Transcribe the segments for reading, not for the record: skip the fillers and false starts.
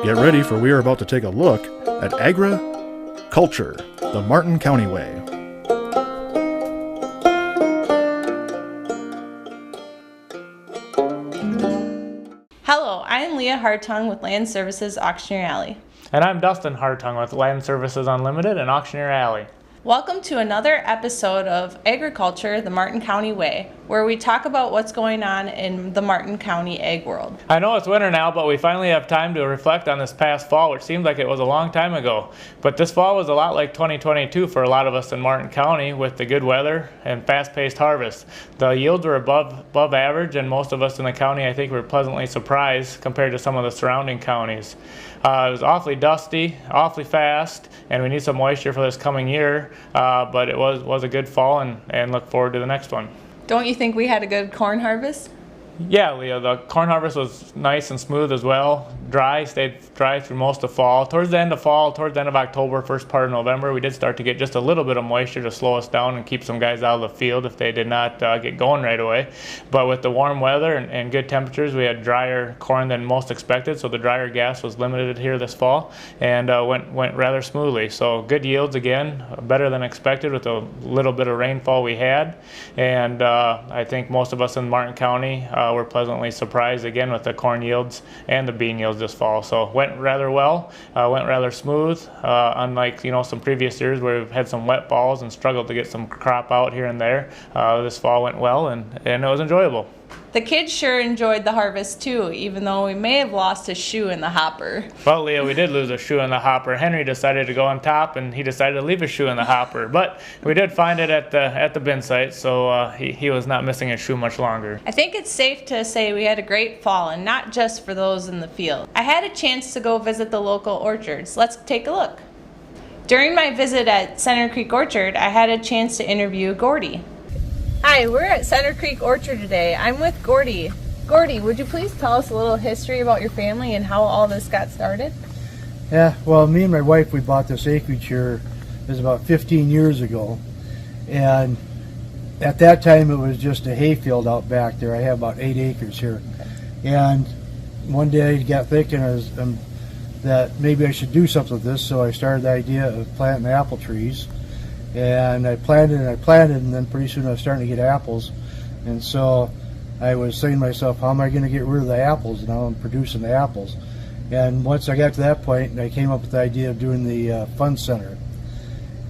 Get ready, for we are about to take a look at Agri-Culture, the Martin County way. Hello, I am Leah Hartung with Land Services Auctioneer Alley. And I'm Dustyn Hartung with Land Services Unlimited and Auctioneer Alley. Welcome to another episode of Agri-Culture, the Martin County way, where we talk about what's going on in the Martin County ag world. I know it's winter now, but we finally have time to reflect on this past fall, which seemed like it was a long time ago. But this fall was a lot like 2022 for a lot of us in Martin County with the good weather and fast-paced harvest. The yields were above average, and most of us in the county, I think, were pleasantly surprised compared to some of the surrounding counties. It was awfully dusty, awfully fast, and we need some moisture for this coming year, but it was a good fall, and look forward to the next one. Don't you think we had a good corn harvest? Yeah, Leah, the corn harvest was nice and smooth as well. Stayed dry through most of fall. Towards the end of fall, towards the end of October, first part of November, we did start to get just a little bit of moisture to slow us down and keep some guys out of the field if they did not get going right away. But with the warm weather and good temperatures, we had drier corn than most expected, so the dryer gas was limited here this fall and went rather smoothly. So good yields again, better than expected with the little bit of rainfall we had. And I think most of us in Martin County were pleasantly surprised again with the corn yields and the bean yields this fall. So went rather well, went rather smooth, unlike some previous years where we've had some wet falls and struggled to get some crop out here and there. This fall went well and it was enjoyable. The kids sure enjoyed the harvest too, even though we may have lost a shoe in the hopper. Well, Leah, we did lose a shoe in the hopper. Henry decided to go on top, and he decided to leave a shoe in the hopper. But we did find it at the bin site, so he was not missing his shoe much longer. I think it's safe to say we had a great fall, and not just for those in the field. I had a chance to go visit the local orchards. Let's take a look. During my visit at Center Creek Orchard, I had a chance to interview Gordy. Hi, we're at Center Creek Orchard today. I'm with Gordy. Gordy, would you please tell us a little history about your family and how all this got started? Yeah, well, me and my wife, we bought this acreage here, it was about 15 years ago. And at that time, it was just a hayfield out back there. I have about 8 acres here. And one day I got thinking that maybe I should do something with this, so I started the idea of planting apple trees. And I planted, and then pretty soon I was starting to get apples. And so I was saying to myself, how am I going to get rid of the apples? And now I'm producing the apples. And once I got to that point, I came up with the idea of doing the fun center.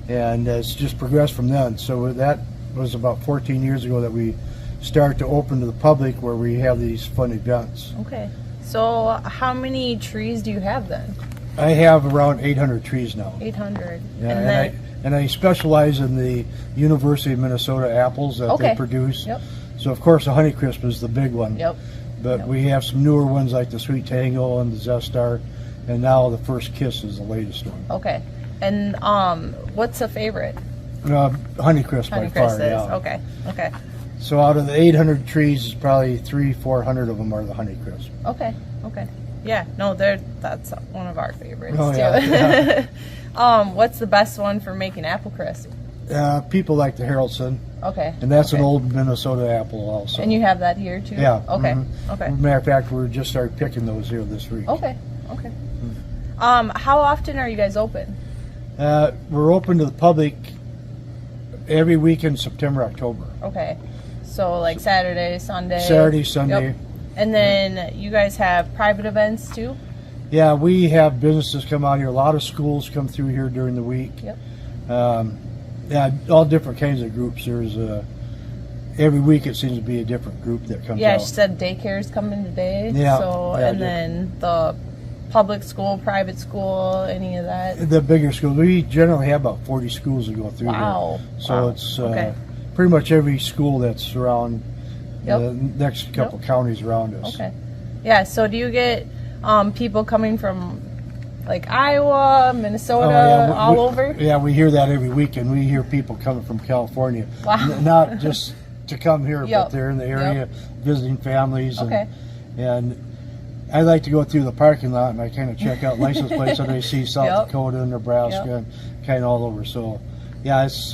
And it's just progressed from then. So that was about 14 years ago that we started to open to the public where we have these fun events. Okay. So how many trees do you have then? I have around 800 trees now. 800. Yeah, and I specialize in the University of Minnesota apples that they produce. Yep. So of course the Honeycrisp is the big one. Yep. But we have some newer ones like the Sweet Tango and the Zestar, and now the First Kiss is the latest one. Okay. And what's a favorite? Honeycrisp by far. Yeah. Okay. Okay. So out of the 800 trees, probably 400 of them are the Honeycrisp. Okay. Okay. Yeah. No, that's one of our favorites too. Yeah. What's the best one for making apple crisp? People like the Haraldson. Okay. And that's an old Minnesota apple also. And you have that here too? Yeah. Okay. Mm-hmm. Okay. Matter of fact, we just started picking those here this week. Okay. Okay. How often are you guys open? We're open to the public every week in September, October. Okay. So like Saturday, Sunday? Saturday, Sunday. Yep. And then you guys have private events too? Yeah, we have businesses come out here. A lot of schools come through here during the week. Yep. Yeah, all different kinds of groups. There's every week it seems to be a different group that comes out. Yeah, she said daycare's coming today. Yeah. So and then the public school, private school, any of that? The bigger schools. We generally have about 40 schools that go through wow. here. So it's pretty much every school that's around the next couple counties around us. Okay. Yeah, so do you get people coming from like Iowa, Minnesota, all over? Yeah, we hear that every week, and we hear people coming from California. Wow. Not just to come here, but they're in the area visiting families. And I like to go through the parking lot and I kind of check out license plates that I see South Dakota, Nebraska, and kind of all over. So, yeah, it's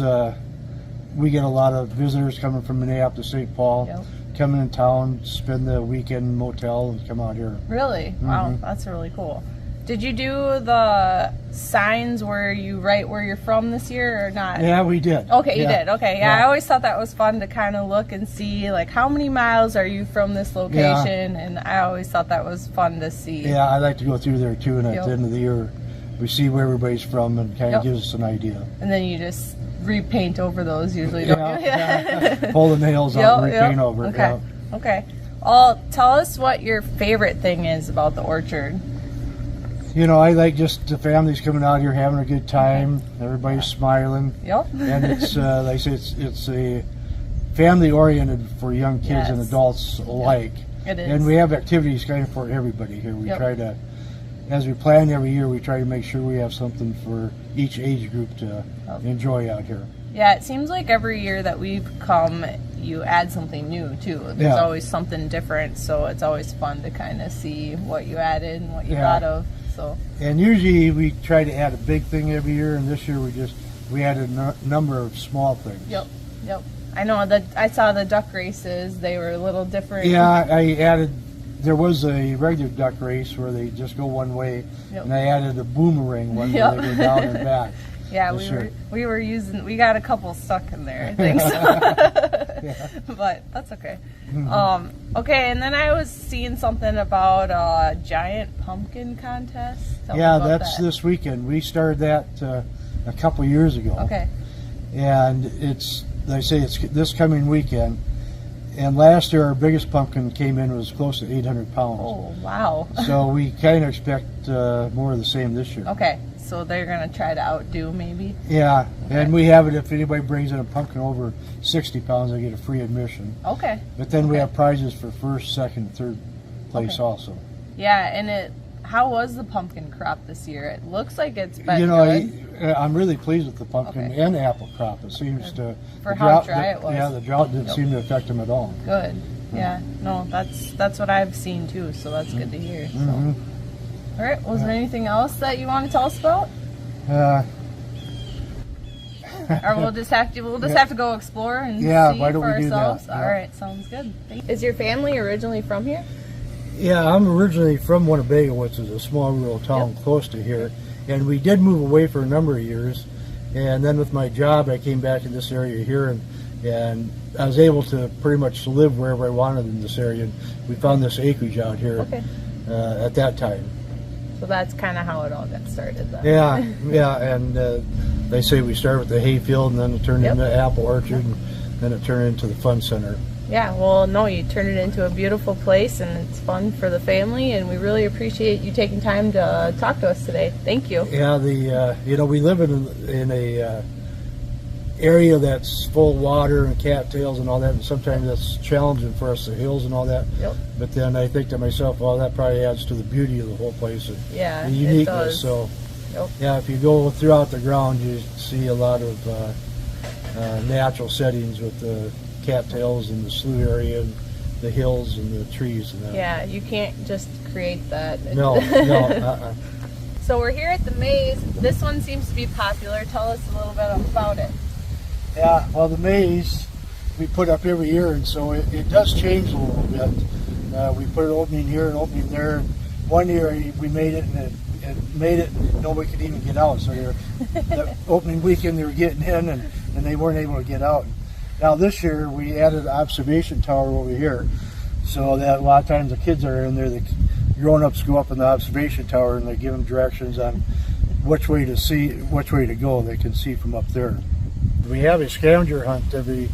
we get a lot of visitors coming from Minneapolis, St. Paul, coming in town, spend the weekend in motel, and come out here. Really? Wow, that's really cool. Did you do the signs where you write where you're from this year or not? Yeah, we did. Okay, you Yeah. did. Okay, yeah, I always thought that was fun to kind of look and see, like, how many miles are you from this location, and I always thought that was fun to see. Yeah, I like to go through there too, and at Yep. the end of the year, we see where everybody's from and kind of Yep. gives us an idea. And then you just repaint over those usually, don't you? Yeah. Pull the nails out and repaint over it. Okay, Yeah. okay. Well, tell us what your favorite thing is about the orchard. You know, I like just the families coming out here having a good time. Everybody's smiling, Yep. and it's like I say, it's a family oriented for young kids and Yes. adults alike. It is. And we have activities kind of for everybody here. We Yep. try to, as we plan every year, we try to make sure we have something for each age group to enjoy out here. Yeah, it seems like every year that we've come, you add something new too. There's Yeah. always something different, so it's always fun to kind of see what you added and what you Yeah. thought of. So And usually we try to add a big thing every year, and this year we added a number of small things. yep. I know that I saw the duck races. They were a little different. Yeah, I added. There was a regular duck race where they just go one way, Yep. and I added a boomerang one Yep. where they go down and back. Yeah, this year. we got a couple stuck in there, I think. So. But that's okay. Okay, and then I was seeing something about a giant pumpkin contest. Tell me Yeah, about that's that. this weekend. We started that a couple years ago. Okay. And they say it's this coming weekend. And last year our biggest pumpkin came in was close to 800 pounds. Oh, wow. So we kind of expect more of the same this year. Okay, so they're gonna try to outdo maybe. Yeah, and we have it if anybody brings in a pumpkin over 60 pounds, they get a free admission. Okay. But then we Okay. have prizes for first, second, third place Okay. also. Yeah, and how was the pumpkin crop this year? It looks like it's been You know, good. I'm really pleased with the pumpkin Okay. and apple crop. It seems to For the how drought- dry it was. Yeah, the drought didn't seem to affect them at all. Good. Yeah. No, that's what I've seen too. So that's good to hear. So. Mhm. All right. Was there anything else that you want to tell us about, Uh, or we'll just have to go explore and Yeah, see why don't for we do that? ourselves? Yeah. All right. Sounds good. Is your family originally from here? yeah, I'm originally from Winnebago, which is a small rural town close to here. And we did move away for a number of years. And then with my job, I came back in this area here, and I was able to pretty much live wherever I wanted in this area. And we found this acreage out here Okay. at that time. So that's kind of how it all got started then. Yeah, and they say we started with the hayfield, and then it turned Yep. into apple orchard, and then it turned into the fun center. Yeah, well, no, you turned it into a beautiful place, and it's fun for the family, and we really appreciate you taking time to talk to us today. Thank you. Yeah, we live in a area that's full of water and cattails and all that, and sometimes that's challenging for us, the hills and all that. Yep. But then I think to myself, well, that probably adds to the beauty of the whole place and Yeah, the it uniqueness. does. So, Yep. yeah, if you go throughout the ground, you see a lot of natural settings with the cattails and the slough area and the hills and the trees and that. Yeah, you can't just create that. No. So we're here at the maze. This one seems to be popular. Tell us a little bit about it. Yeah, well, the maze we put up every year, and so it does change a little bit. We put an opening here, an opening there. One year we made it, and it made it, nobody could even get out. So the opening weekend they were getting in, and they weren't able to get out. Now this year we added an observation tower over here, so that a lot of times the kids are in there, the grown-ups go up in the observation tower, and they give them directions on which way to go. They can see from up there. We have a scavenger hunt every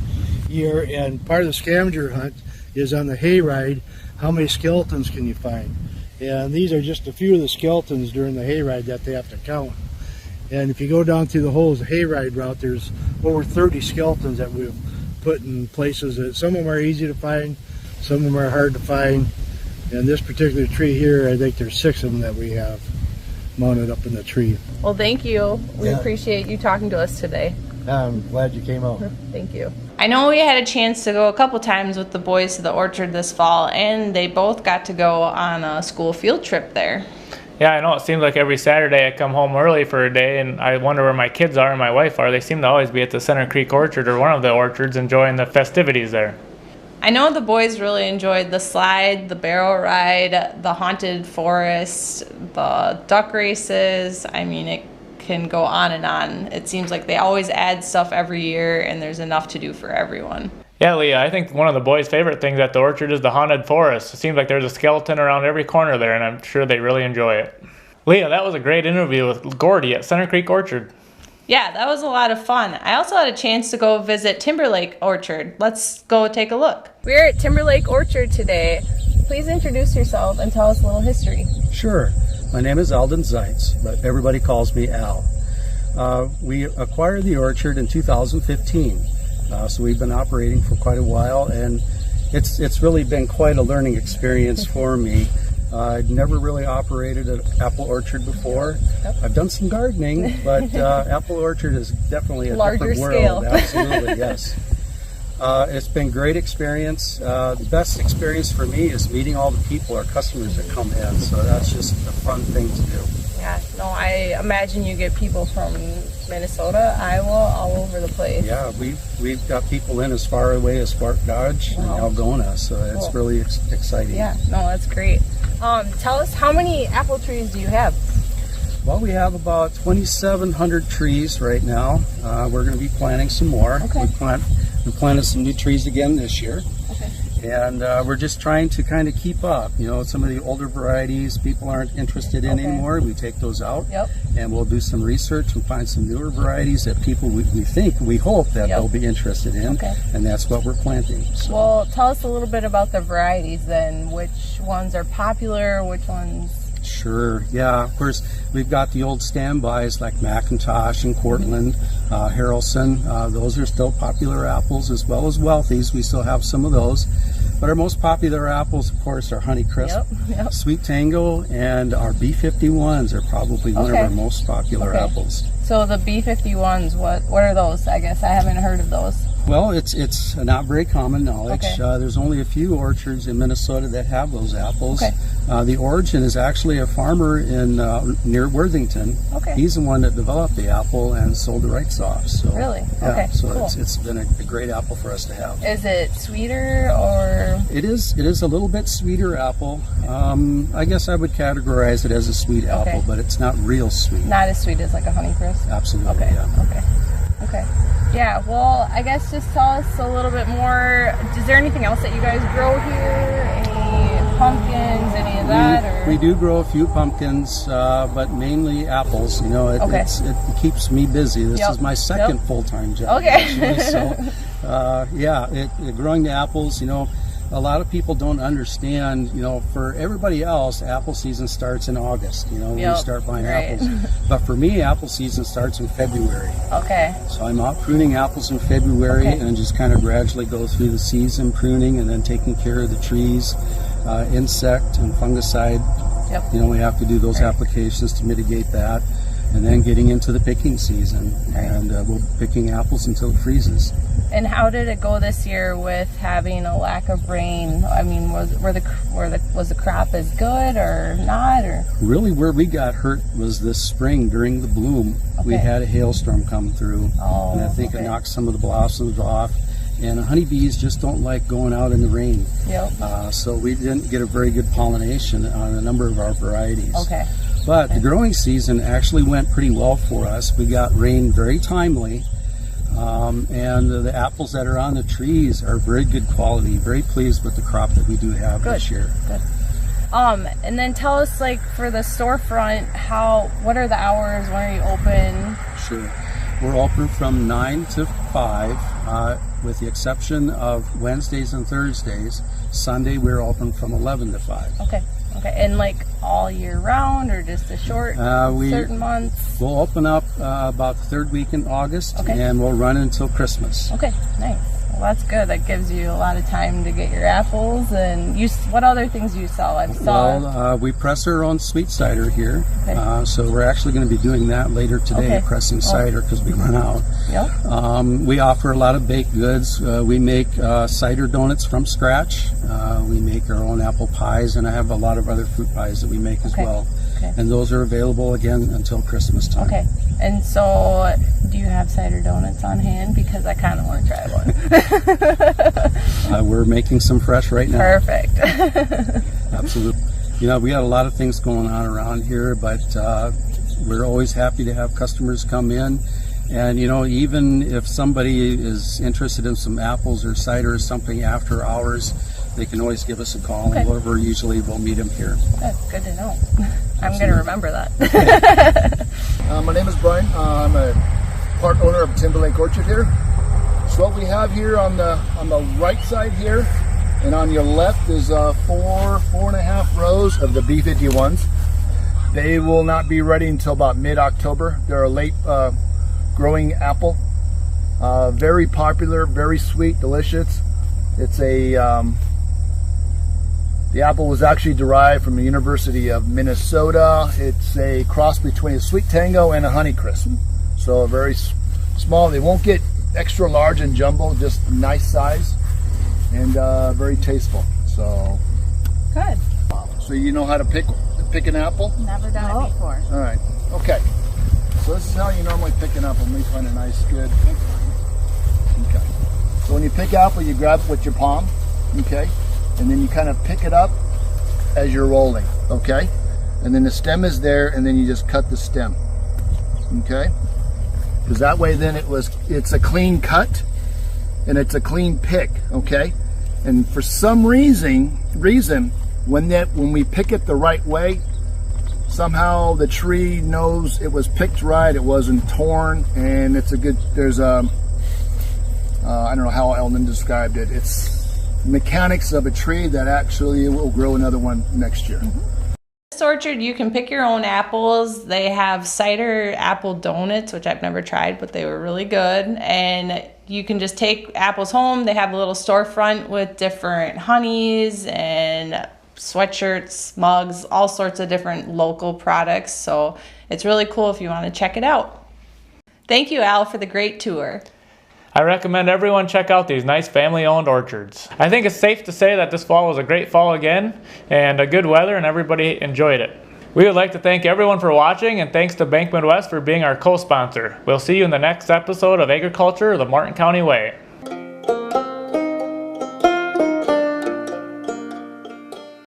year, and part of the scavenger hunt is on the hayride, how many skeletons can you find? And these are just a few of the skeletons during the hayride that they have to count. And if you go down through the whole hayride route, there's over 30 skeletons that we've put in places that some of them are easy to find, some of them are hard to find. And this particular tree here, I think there's 6 of them that we have mounted up in the tree. Well, thank you. We Yeah. appreciate you talking to us today. I'm glad you came out. Thank you. I know we had a chance to go a couple times with the boys to the orchard this fall, and they both got to go on a school field trip there. Yeah, I know. It seems like every Saturday I come home early for a day, and I wonder where my kids are and my wife are. They seem to always be at the Center Creek Orchard or one of the orchards enjoying the festivities there. I know the boys really enjoyed the slide, the barrel ride, the haunted forest, the duck races. I mean, it can go on and on. It seems like they always add stuff every year, and there's enough to do for everyone. Yeah, Leah, I think one of the boys' favorite things at the orchard is the haunted forest. It seems like there's a skeleton around every corner there, and I'm sure they really enjoy it. Leah, that was a great interview with Gordy at Center Creek Orchard. Yeah, that was a lot of fun. I also had a chance to go visit Timberlake Orchard. Let's go take a look. We're at Timberlake Orchard today. Please introduce yourself and tell us a little history. Sure. My name is Alden Zeitz, but everybody calls me Al. We acquired the orchard in 2015, so we've been operating for quite a while, and it's really been quite a learning experience for me. I'd never really operated an apple orchard before. Yep. I've done some gardening, but apple orchard is definitely a larger different scale. world. Absolutely, yes. It's been great experience. The best experience for me is meeting all the people, our customers that come in. So that's just a fun thing to do. Yeah, no, I imagine you get people from Minnesota, Iowa, all over the place. Yeah, we've got people in as far away as Fort Dodge and Algona, so it's really exciting. Yeah, no, that's great. Tell us, how many apple trees do you have? Well, we have about 2,700 trees right now. We're going to be planting some more. Okay. We planted some new trees again this year. Okay. And we're just trying to kind of keep up. You know, some of the older varieties people aren't interested in anymore. We take those out. Yep. And we'll do some research and find some newer varieties that people we hope that they'll be interested in. Okay. And that's what we're planting. So. Well, tell us a little bit about the varieties then. Which ones are popular? Which ones? Sure. Yeah. Of course, we've got the old standbys like McIntosh and Cortland, Harrelson. Those are still popular apples, as well as Wealthies. We still have some of those. But our most popular apples, of course, are Honeycrisp, Sweet Tango, and our B51s are probably one of our most popular apples. So the B51s, what are those? I guess I haven't heard of those. Well, it's not very common knowledge. Okay. There's only a few orchards in Minnesota that have those apples. Okay. The origin is actually a farmer in near Worthington. Okay. He's the one that developed the apple and sold the rights off. So, really? Yeah, okay. So cool. it's been a great apple for us to have. Is it sweeter or? It is a little bit sweeter apple. I guess I would categorize it as a sweet apple, but it's not real sweet. Not as sweet as like a Honeycrisp? Absolutely. Okay. Yeah. Okay. Yeah, well, I guess just tell us a little bit more. Is there anything else that you guys grow here? Any pumpkins, any of that? We do grow a few pumpkins, but mainly apples. You know, it keeps me busy. This is my second full-time job. Okay. Actually. So, growing the apples, you know, a lot of people don't understand, you know, for everybody else, apple season starts in August, you know, when we start buying apples. But for me, apple season starts in February. Okay. So I'm out pruning apples in February and just kind of gradually go through the season pruning and then taking care of the trees, insect and fungicide. You know, we have to do those applications to mitigate that. And then getting into the picking season. And we'll be picking apples until it freezes. And how did it go this year with having a lack of rain? I mean, was the crop as good or not? Or really, where we got hurt was this spring during the bloom. We had a hailstorm come through, and I think it knocked some of the blossoms off. And honeybees just don't like going out in the rain. So we didn't get a very good pollination on a number of our varieties. But the growing season actually went pretty well for us. We got rain very timely. And the apples that are on the trees are very good quality. Very pleased with the crop that we do have this year. Good. And then tell us, like, for the storefront, what are the hours? When are you open? Sure. We're open from 9 to 5, with the exception of Wednesdays and Thursdays. Sunday we're open from 11 to 5. Okay. And like all year round, or just a short certain months? We'll open up about the third week in August, and we'll run until Christmas. Okay, nice. Well, that's good. That gives you a lot of time to get your apples. And what other things do you sell? We press our own sweet cider here, so we're actually going to be doing that later today, pressing cider because we run out. We offer a lot of baked goods. We make cider donuts from scratch. We make our own apple pies, and I have a lot of other fruit pies that we make as well. And those are available again until Christmas time. And so, do you have cider donuts on hand? Because I kind of want to try one. we're making some fresh right now. Perfect. Absolutely. You know, we got a lot of things going on around here, but we're always happy to have customers come in. And, you know, even if somebody is interested in some apples or cider or something after hours, they can always give us a call, and whatever, usually we'll meet them here. Good to know. I'm going to remember that. My name is Brian. I'm a part owner of Timberlake Orchard here. So what we have here on the right side here, and on your left is four and a half rows of the B51s. They will not be ready until about mid-October. They're a late growing apple. Very popular, very sweet, delicious. It's the apple was actually derived from the University of Minnesota. It's a cross between a Sweet Tango and a Honeycrisp. So a very small. They won't get extra large and jumbo, just nice size and very tasteful. So Good. So you know how to pick an apple? Never done it before. All right. Okay. So this is how you normally pick an apple. Let me find a nice, good. Okay. So when you pick apple, you grab it with your palm. Okay. And then you kind of pick it up as you're rolling. Okay. And then the stem is there, and then you just cut the stem. Okay. Because that way, then it's a clean cut, and it's a clean pick. Okay. And for some reason, when we pick it the right way, somehow the tree knows it was picked right, it wasn't torn, and it's a good, there's a, I don't know how Eldon described it, it's mechanics of a tree that actually will grow another one next year. This orchard, you can pick your own apples. They have cider apple donuts, which I've never tried, but they were really good. And you can just take apples home. They have a little storefront with different honeys and sweatshirts, mugs, all sorts of different local products. So it's really cool if you want to check it out. Thank you, Al, for the great tour. I recommend everyone check out these nice family-owned orchards. I think it's safe to say that this fall was a great fall again, and a good weather, and everybody enjoyed it. We would like to thank everyone for watching, and thanks to Bank Midwest for being our co-sponsor. We'll see you in the next episode of Agriculture, the Martin County Way.